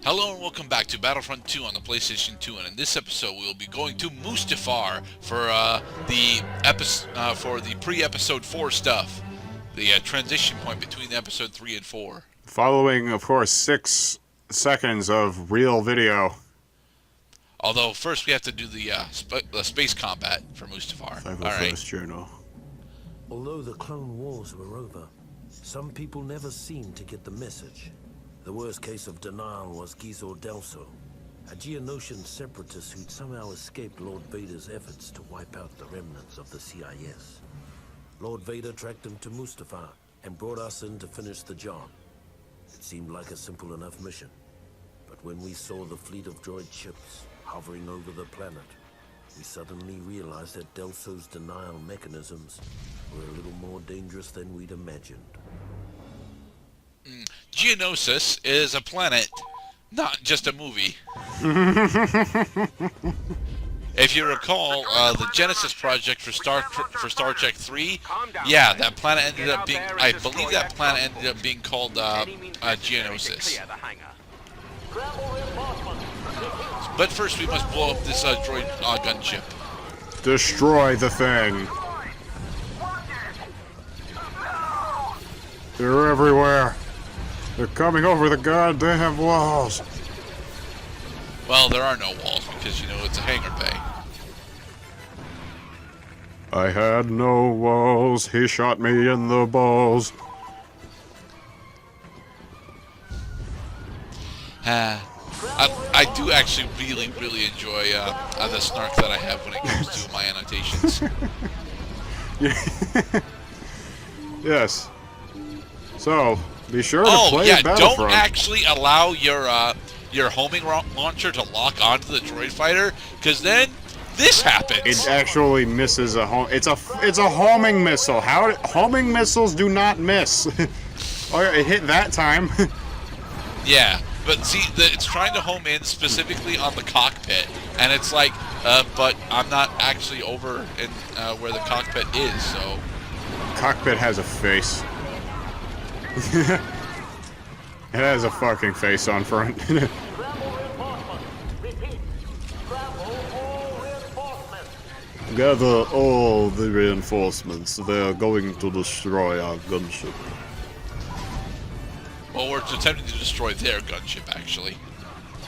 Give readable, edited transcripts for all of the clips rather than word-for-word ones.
Hello and welcome back to Battlefront 2 on the PlayStation 2, and in this episode we will be going to Mustagonfar for the pre-episode 4 stuff, the transition point between episode 3 and 4. Following, of course, 6 seconds of real video. Although first we have to do the space combat for Mustagonfar. All right. Journal. Although the Clone Wars were over, some people never seemed to get the message. The worst case of denial was Gizor Delso, a Geonosian separatist who'd somehow escaped Lord Vader's efforts to wipe out the remnants of the CIS. Lord Vader tracked him to Mustafar and brought us in to finish the job. It seemed like a simple enough mission, but when we saw the fleet of droid ships hovering over the planet, we suddenly realized that Delso's denial mechanisms were a little more dangerous than we'd imagined. Geonosis is a planet, not just a movie. If you recall, the Genesis project for Star Trek 3, yeah, that planet ended up being, I believe that planet ended up being called Geonosis. But first we must blow up this droid gunship. Destroy the thing. They're everywhere. They're coming over the goddamn walls. Well, there are no walls because, you know, it's a hangar bay. I had no walls. He shot me in the balls. I do actually really enjoy the snark that I have when it comes to my annotations. Yes. So, be sure to play Battlefront. Don't actually allow your homing launcher to lock onto the droid fighter, because then this happens. It actually misses a home. It's a homing missile. Homing missiles do not miss. Oh, it hit that time. Yeah, but see, it's trying to home in specifically on the cockpit, and it's like, but I'm not actually over in where the cockpit is, so. Cockpit has a face. It has a fucking face on front. Gather all the reinforcements. They are going to destroy our gunship. Well, we're attempting to destroy their gunship, actually.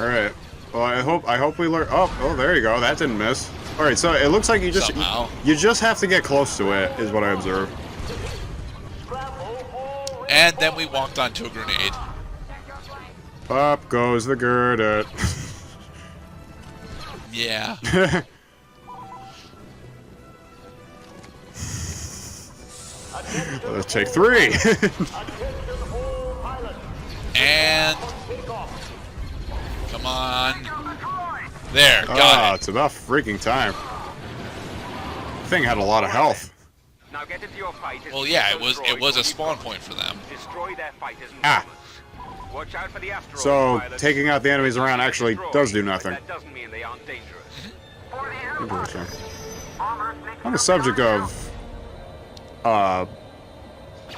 All right. Well, I hope we learn. Oh, there you go. That didn't miss. All right. So it looks like you just have to get close to it, is what I observed. And then we walked onto a grenade. Up goes the girder. Yeah. Let's take 3. And come on. There, got it. It's about freaking time. The thing had a lot of health. Now get into your fight. Well, yeah, it was a spawn point for them. Destroy their fighters and watch out for the asteroid So pilots. taking out the enemies around actually does do nothing. That doesn't mean they aren't dangerous. Interesting. On the subject of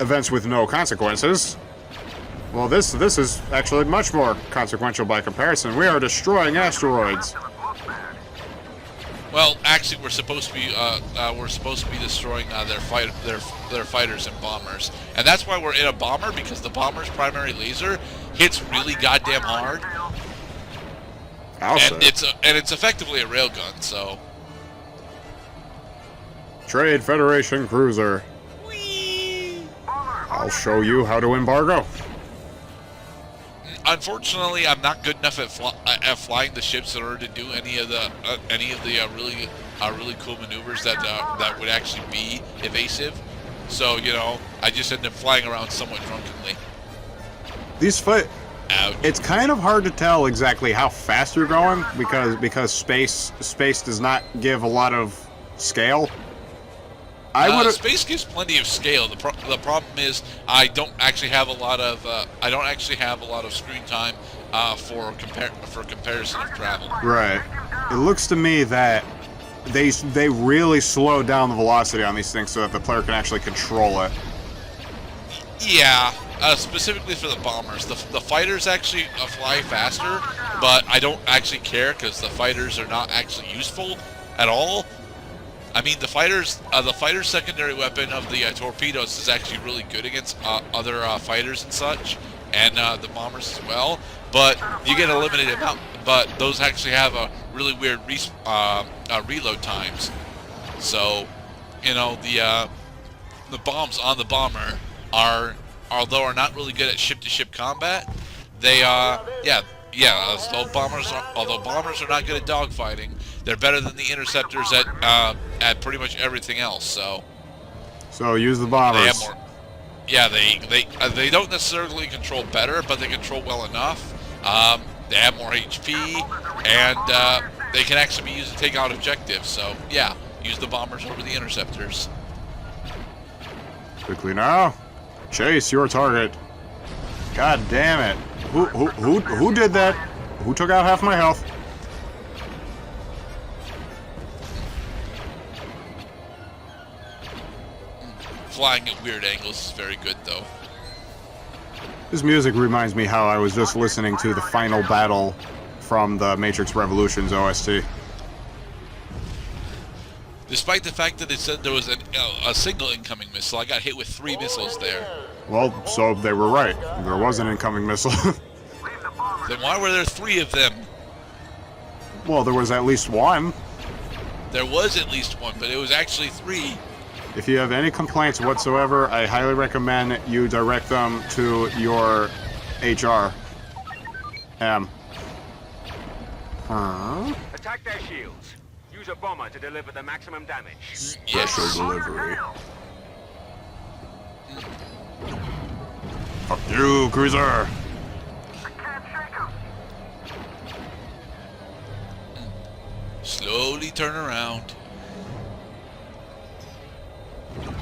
events with no consequences, well, this is actually much more consequential by comparison. We are destroying asteroids. Well, actually, we're supposed to be destroying their fighters and bombers, and that's why we're in a bomber, because the bomber's primary laser hits really goddamn hard. It's effectively a railgun. So. Trade Federation cruiser. Whee! I'll show you how to embargo. Unfortunately, I'm not good enough at flying the ships in order to do any of the really cool maneuvers that would actually be evasive. So, you know, I just end up flying around somewhat drunkenly. It's kind of hard to tell exactly how fast you're going because space does not give a lot of scale. Space gives plenty of scale. The problem is I don't actually have a lot of screen time for comparison of travel. Right. It looks to me that they really slow down the velocity on these things so that the player can actually control it. Yeah, specifically for the bombers. The fighters actually fly faster, but I don't actually care because the fighters are not actually useful at all. I mean, the fighter's secondary weapon of the torpedoes is actually really good against other fighters and such, and the bombers as well. But you get a limited amount. But those actually have a really weird reload times. So, you know, the bombs on the bomber although are not really good at ship-to-ship combat, they although bombers are not good at dogfighting, they're better than the interceptors at pretty much everything else. So use the bombers. They have more. Yeah, they don't necessarily control better, but they control well enough. They have more HP, and they can actually be used to take out objectives. So yeah, use the bombers over the interceptors. Quickly now, chase your target. God damn it! Who did that? Who took out half my health? Flying at weird angles is very good, though. This music reminds me how I was just listening to the final battle from the Matrix Revolutions OST. Despite the fact that it said there was a single incoming missile, I got hit with 3 missiles there. Well, so they were right. There was an incoming missile. Then why were there 3 of them? Well, there was at least one. There was at least one, but it was actually 3. If you have any complaints whatsoever, I highly recommend you direct them to your HR. Attack their shields. Use a bomber to deliver the maximum damage. Special delivery. Fuck you, cruiser. Slowly turn around.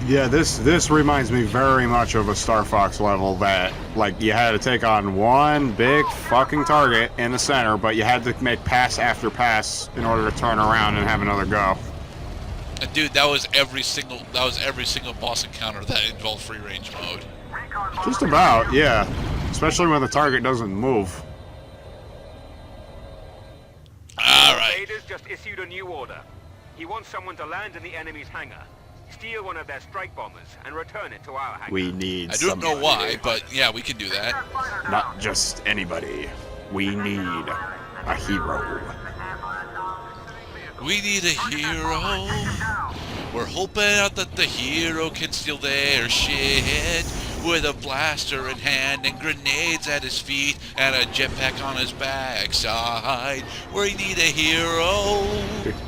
Yeah, this reminds me very much of a Star Fox level that, like, you had to take on one big fucking target in the center, but you had to make pass after pass in order to turn around and have another go. And dude, that was every single boss encounter that involved free range mode. Just about, yeah. Especially when the target doesn't move. Alright. Invaders just issued a new order. He wants someone to land in the enemy's hangar, steal one of their strike bombers, and return it to our hangar. We need I don't know why, but yeah, we can do that. Not just anybody. We need a hero. We need a hero. We're hoping out that the hero can steal their shit with a blaster in hand and grenades at his feet and a jetpack on his backside. We need a hero.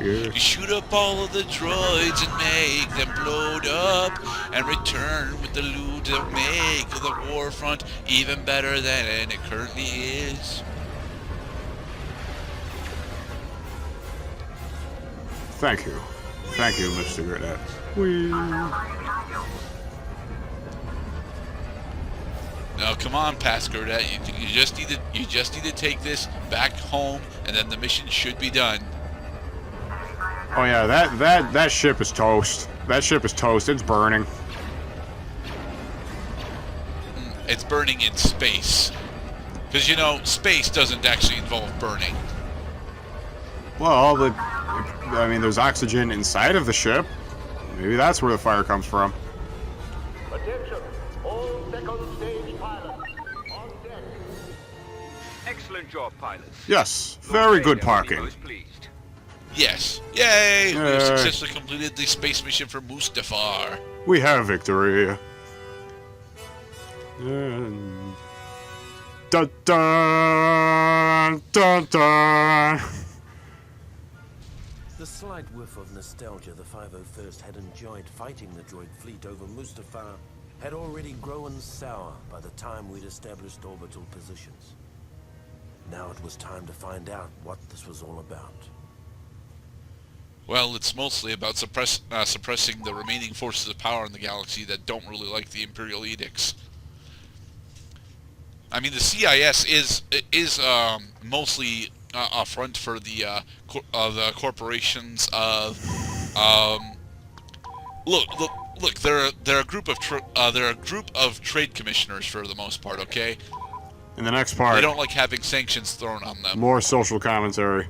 You shoot up all of the droids and make them blow up and return with the loot to make the war front even better than it currently is. Thank you. Thank you, Mr. Grenade. Now, come on, Past Gurdette. You just need to take this back home, and then the mission should be done. Oh yeah, that ship is toast. That ship is toast. It's burning. It's burning in space, because you know space doesn't actually involve burning. Well, I mean, there's oxygen inside of the ship. Maybe that's where the fire comes from. Attention, all second stage pilots on deck. Excellent job, pilots. Yes, very good parking. Most pleased. Yes. Yay! We Yay. successfully completed the space mission for Mustagonfar. We have victory. Dun dun dun dun. The slight whiff of nostalgia the 501st had enjoyed fighting the droid fleet over Mustafa had already grown sour by the time we'd established orbital positions. Now it was time to find out what this was all about. Well, it's mostly about suppressing the remaining forces of power in the galaxy that don't really like the Imperial edicts. I mean, the CIS is mostly a front for the corporations of look look, they're a group of trade commissioners for the most part. Okay, In the next they part, don't like having sanctions thrown on them. more social commentary.